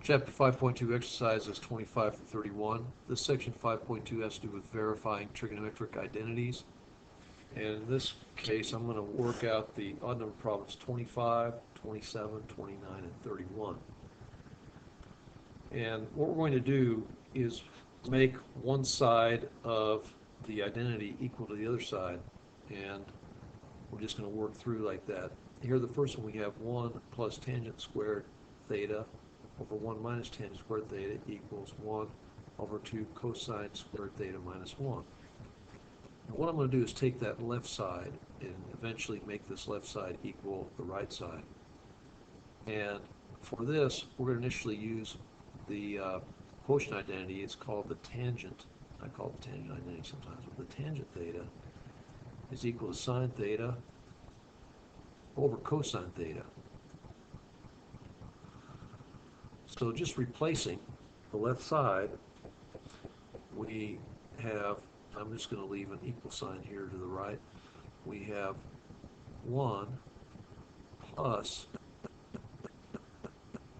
Chapter 5.2 exercises 25 to 31. This section 5.2 has to do with verifying trigonometric identities. And in this case, I'm going to work out the odd number problems 25, 27, 29, and 31. And what we're going to do is make one side of the identity equal to the other side. And we're just going to work through like that. Here, the first one, we have 1 plus tangent squared theta over 1 minus tangent squared theta equals 1 over 2 cosine squared theta minus 1. And what I'm going to do is take that left side and eventually make this left side equal the right side. And for this, we're going to initially use the quotient identity. It's called the tangent. I call it the tangent identity sometimes. But the tangent theta is equal to sine theta over cosine theta. So just replacing the left side, we have, I'm just going to leave an equal sign here to the right. We have 1 plus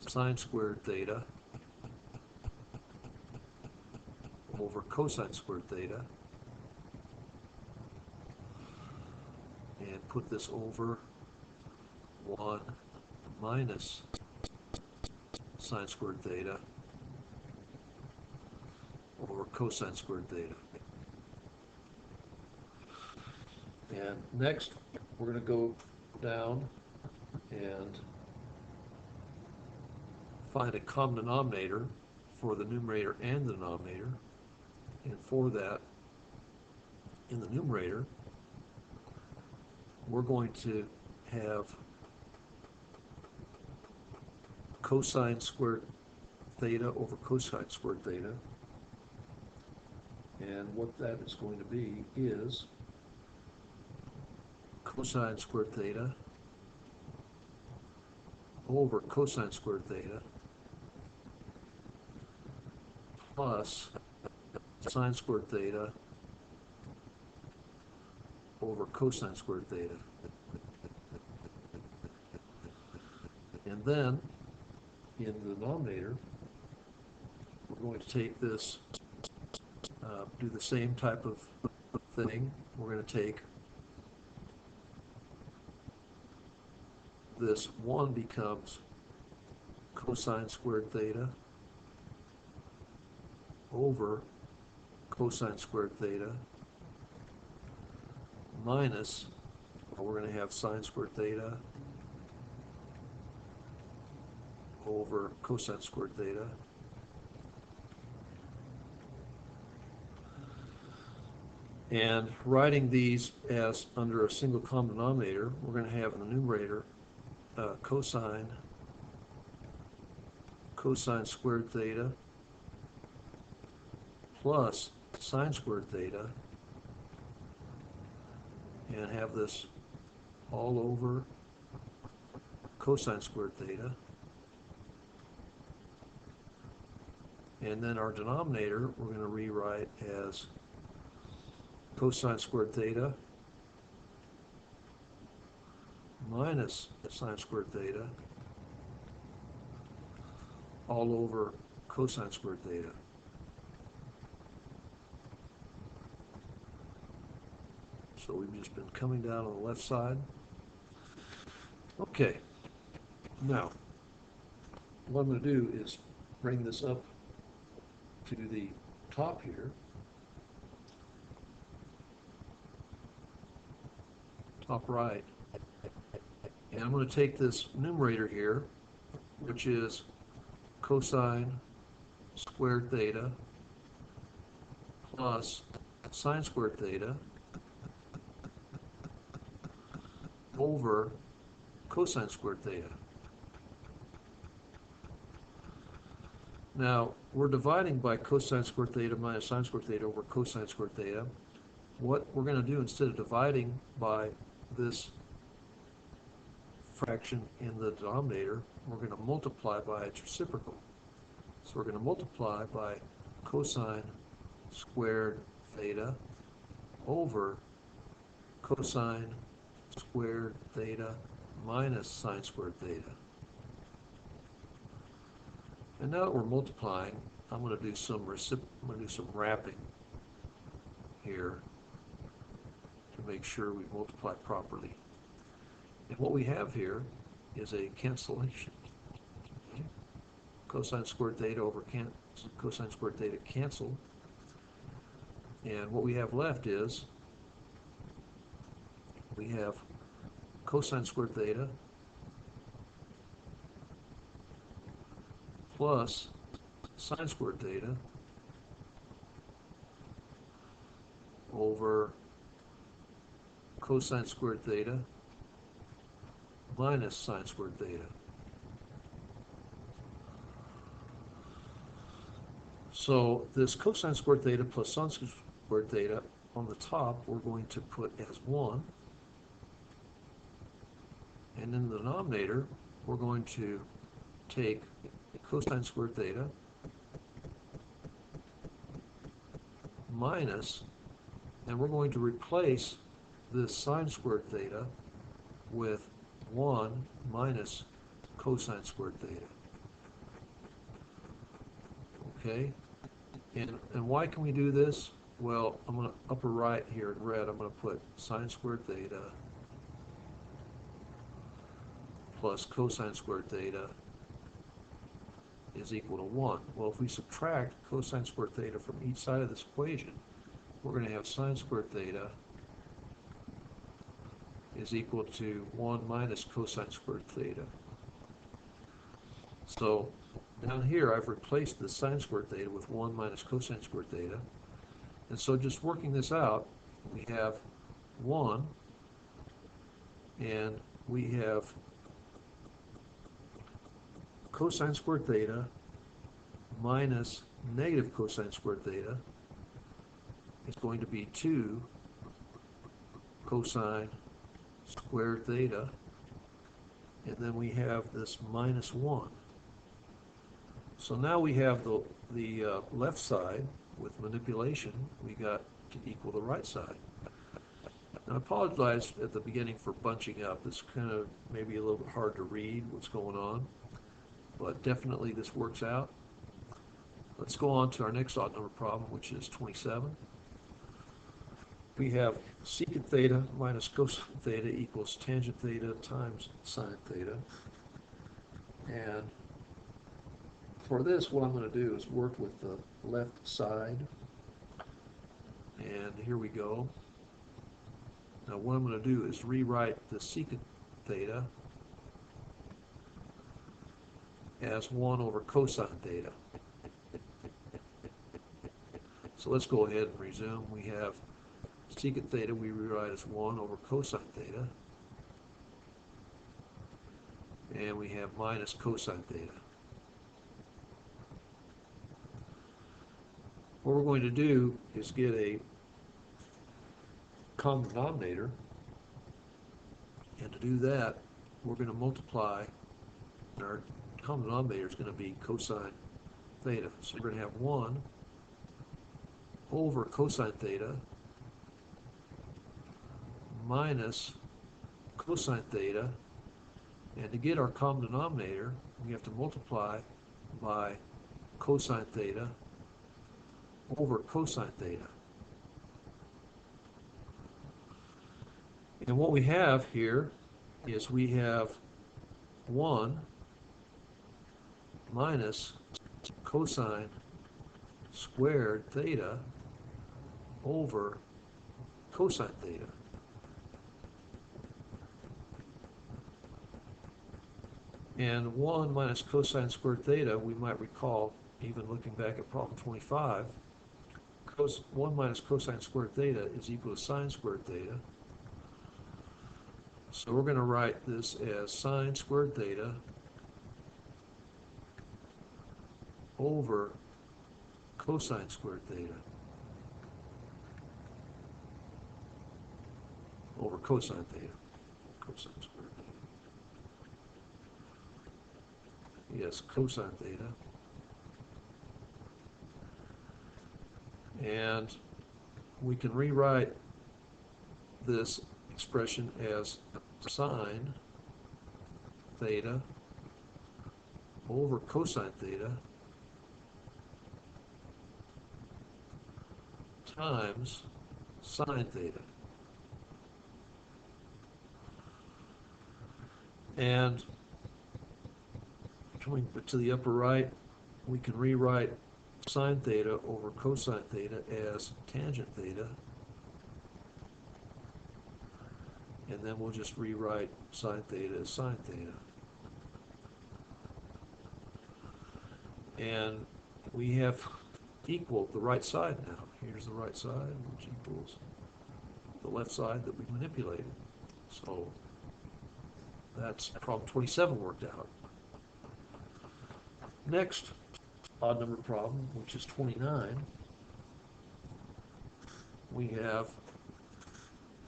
sine squared theta over cosine squared theta, and put this over 1 minus sine squared theta over cosine squared theta. And next, we're going to go down and find a common denominator for the numerator and the denominator. And for that, in the numerator, we're going to have cosine squared theta over cosine squared theta. And what that is going to be is cosine squared theta over cosine squared theta plus sine squared theta over cosine squared theta. And then in the denominator, we're going to take this, do the same type of thing. We're going to take this 1 becomes cosine squared theta over cosine squared theta minus, we're going to have sine squared theta over cosine squared theta and writing these as under a single common denominator, we're going to have in the numerator cosine squared theta plus sine squared theta, and have this all over cosine squared theta. And then our denominator we're going to rewrite as cosine squared theta minus sine squared theta all over cosine squared theta. So we've just been coming down on the left side. Okay, now what I'm going to do is bring this up to the top here, top right, and I'm going to take this numerator here, which is cosine squared theta plus sine squared theta over cosine squared theta. Now, we're dividing by cosine squared theta minus sine squared theta over cosine squared theta. What we're going to do, instead of dividing by this fraction in the denominator, we're going to multiply by its reciprocal. So we're going to multiply by cosine squared theta over cosine squared theta minus sine squared theta. And now that we're multiplying, I'm going to do some wrapping here to make sure we multiply properly. And what we have here is a cancellation. Okay. Cosine squared theta over cosine squared theta cancel. And what we have left is we have cosine squared theta plus sine squared theta over cosine squared theta minus sine squared theta. So this cosine squared theta plus sine squared theta on the top we're going to put as 1, and in the denominator we're going to take cosine squared theta minus, and we're going to replace this sine squared theta with 1 minus cosine squared theta. Okay, and why can we do this? Well, I'm going to upper right here in red, I'm going to put sine squared theta plus cosine squared theta is equal to 1. Well, if we subtract cosine squared theta from each side of this equation, we're going to have sine squared theta is equal to 1 minus cosine squared theta. So down here I've replaced the sine squared theta with 1 minus cosine squared theta. And so just working this out, we have 1 and we have cosine squared theta minus negative cosine squared theta is going to be 2 cosine squared theta, and then we have this minus 1. So now we have the left side with manipulation, we got to equal the right side. Now, I apologize at the beginning for bunching up. It's kind of maybe a little bit hard to read what's going on, but definitely this works out. Let's go on to our next odd number problem, which is 27. We have secant theta minus cosine theta equals tangent theta times sine theta. And for this, what I'm going to do is work with the left side. And here we go. Now what I'm going to do is rewrite the secant theta as 1 over cosine theta. So let's go ahead and resume. We have secant theta we rewrite as 1 over cosine theta. And we have minus cosine theta. What we're going to do is get a common denominator, and to do that we're going to multiply, and our common denominator is going to be cosine theta. So we're going to have 1 over cosine theta minus cosine theta, and to get our common denominator we have to multiply by cosine theta over cosine theta. And what we have here is we have 1 minus cosine squared theta over cosine theta. And 1 minus cosine squared theta, we might recall, even looking back at problem 25, 1 minus cosine squared theta is equal to sine squared theta. So we're going to write this as sine squared theta over cosine squared theta over cosine theta. Cosine squared theta. Yes, cosine theta. And we can rewrite this expression as sine theta over cosine theta times sine theta. And coming to the upper right, we can rewrite sine theta over cosine theta as tangent theta. And then we'll just rewrite sine theta as sine theta. And we have equal the right side now. Here's the right side, which equals the left side that we manipulated. So that's problem 27 worked out. Next odd number problem, which is 29, we have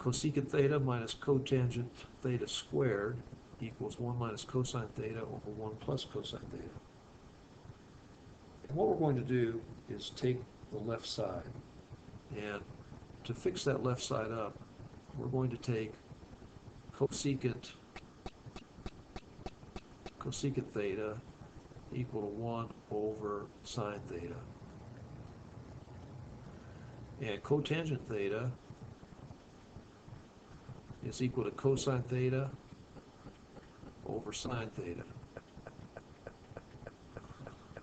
cosecant theta minus cotangent theta squared equals 1 minus cosine theta over 1 plus cosine theta. And what we're going to do is take the left side, and to fix that left side up, we're going to take cosecant theta equal to 1 over sine theta. And cotangent theta is equal to cosine theta over sine theta.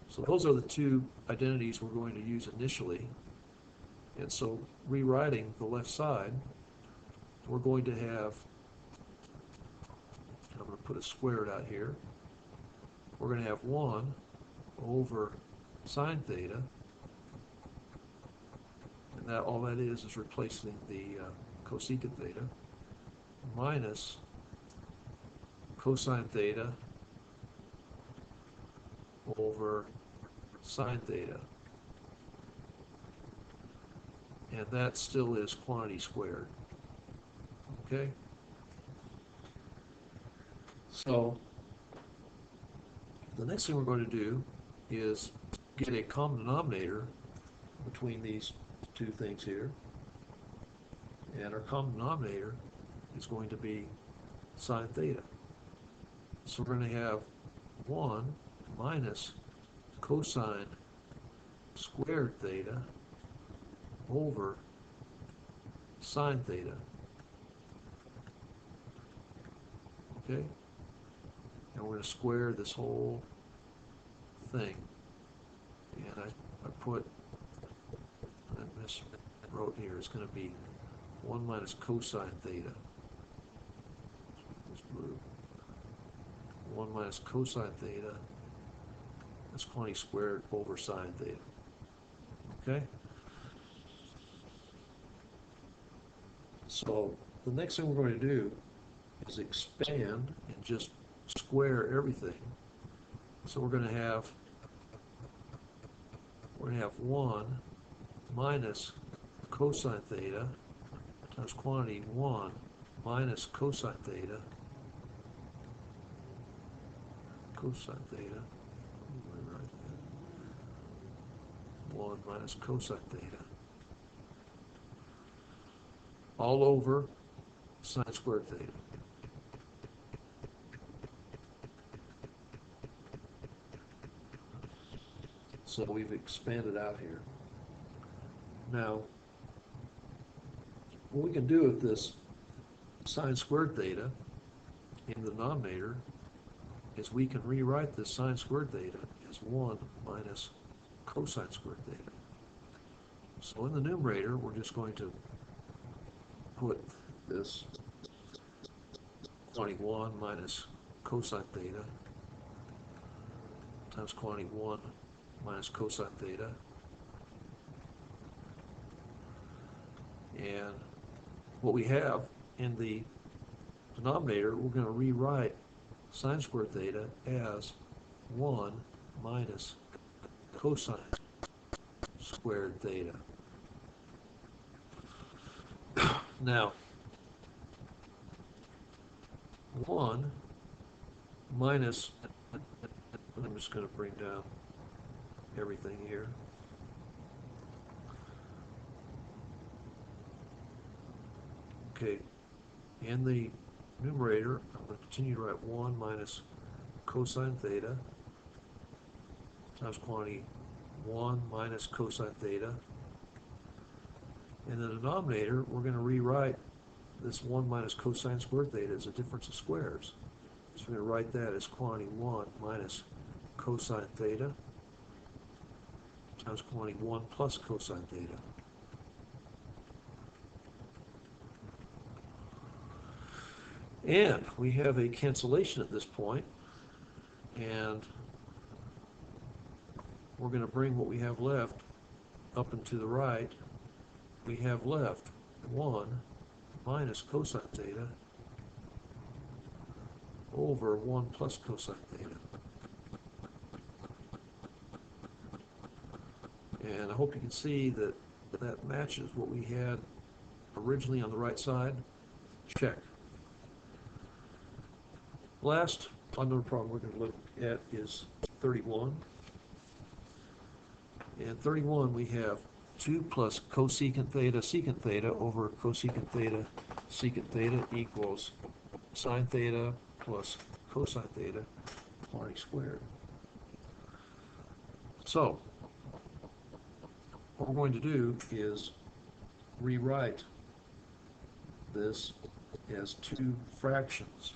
So those are the two identities we're going to use initially. And so rewriting the left side, we're going to have, I'm going to put a squared out here. We're going to have 1 over sine theta. And that all that is replacing the cosecant theta minus cosine theta over sine theta. And that still is quantity squared. Okay? So the next thing we're going to do is get a common denominator between these two things here. And our common denominator is going to be sine theta. So we're going to have 1 minus cosine squared theta over sine theta. Okay? And we're going to square this whole thing. And I miswrote here. It's going to be 1 minus cosine theta. It's blue. 1 minus cosine theta. That's quantity squared over sine theta. Okay? So the next thing we're going to do is expand and just square everything. So we're going to have 1 minus cosine theta times quantity 1 minus cosine theta. Cosine theta. 1 minus cosine theta. All over sine squared theta. So we've expanded out here. Now, what we can do with this sine squared theta in the denominator is we can rewrite this sine squared theta as 1 minus cosine squared theta. So in the numerator, we're just going to put this quantity 1 minus cosine theta times quantity 1 minus cosine theta. And what we have in the denominator, we're going to rewrite sine squared theta as 1 minus cosine squared theta. Now, 1 minus, I'm just going to bring down everything here. Okay, in the numerator, I'm going to continue to write 1 minus cosine theta times quantity 1 minus cosine theta. In the denominator, we're going to rewrite this 1 minus cosine squared theta as a difference of squares. So we're going to write that as quantity 1 minus cosine theta times quantity 1 plus cosine theta. And we have a cancellation at this point, and we're going to bring what we have left up and to the right. We have left 1 minus cosine theta over 1 plus cosine theta. And I hope you can see that that matches what we had originally on the right side. Check. Last unknown problem we're going to look at is 31. And 31 we have 2 plus cosecant theta over cosecant theta secant theta equals sine theta plus cosine theta quantity squared. So what we're going to do is rewrite this as two fractions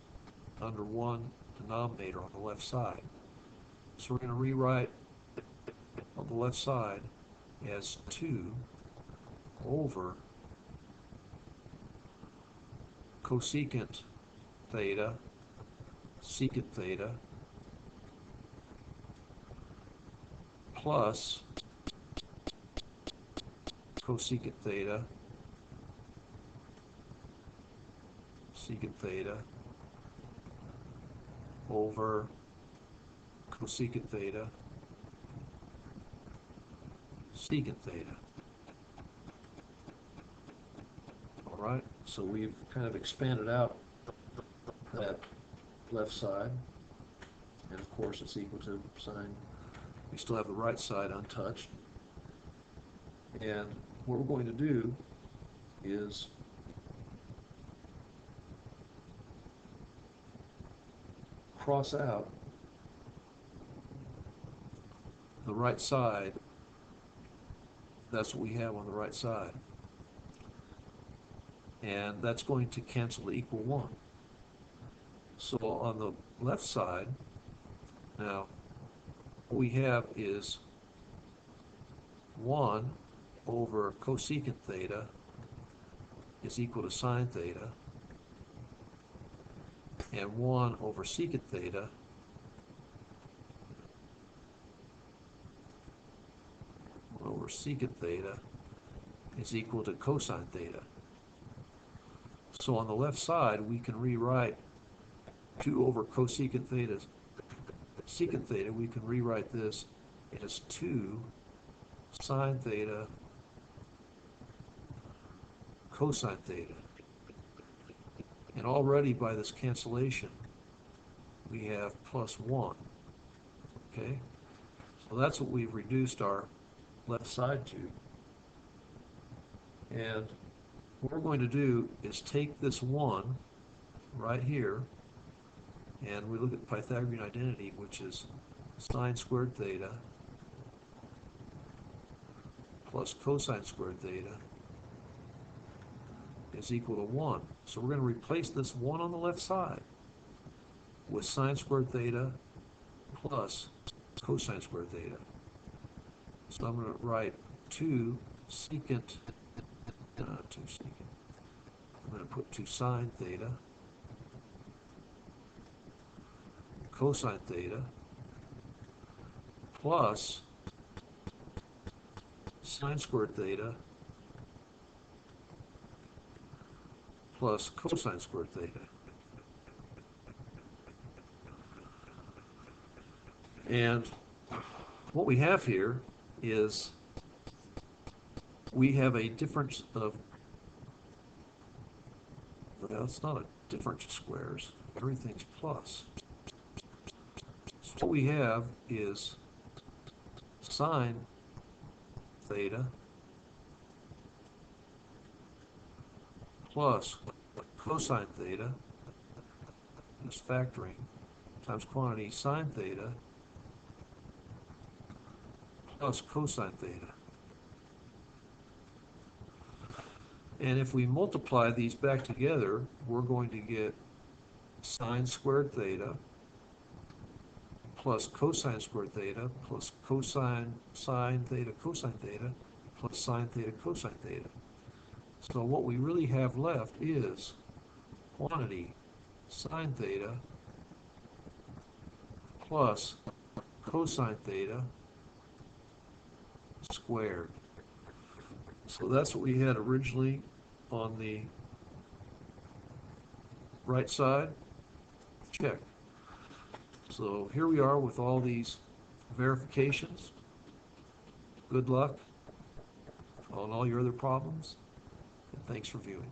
under one denominator on the left side. So we're going to rewrite on the left side as 2 over cosecant theta secant theta plus cosecant theta secant theta over cosecant theta secant theta. All right, so we've kind of expanded out that left side, and of course it's equal to sine. We still have the right side untouched, and what we're going to do is cross out the right side. That's what we have on the right side, and that's going to cancel to equal 1. So on the left side, now what we have is 1 over cosecant theta is equal to sine theta, and 1 over secant theta over secant theta is equal to cosine theta. So on the left side, we can rewrite 2 over cosecant theta secant theta. We can rewrite this as 2 sine theta cosine theta. And already by this cancellation, we have plus 1. Okay? So that's what we've reduced our left side to. And what we're going to do is take this 1 right here, and we look at the Pythagorean identity, which is sine squared theta plus cosine squared theta is equal to 1. So we're going to replace this 1 on the left side with sine squared theta plus cosine squared theta. So I'm going to write 2 secant, I'm going to put 2 sine theta cosine theta plus sine squared theta plus cosine squared theta. And what we have here is we have a difference of, well, it's not a difference of squares. Everything's plus. So what we have is sine theta plus cosine theta, just factoring, times quantity sine theta plus cosine theta. And if we multiply these back together, we're going to get sine squared theta plus cosine squared theta plus cosine sine theta cosine theta plus sine theta cosine theta. So what we really have left is quantity sine theta plus cosine theta squared. So that's what we had originally on the right side. Check. So here we are with all these verifications. Good luck on all your other problems, and thanks for viewing.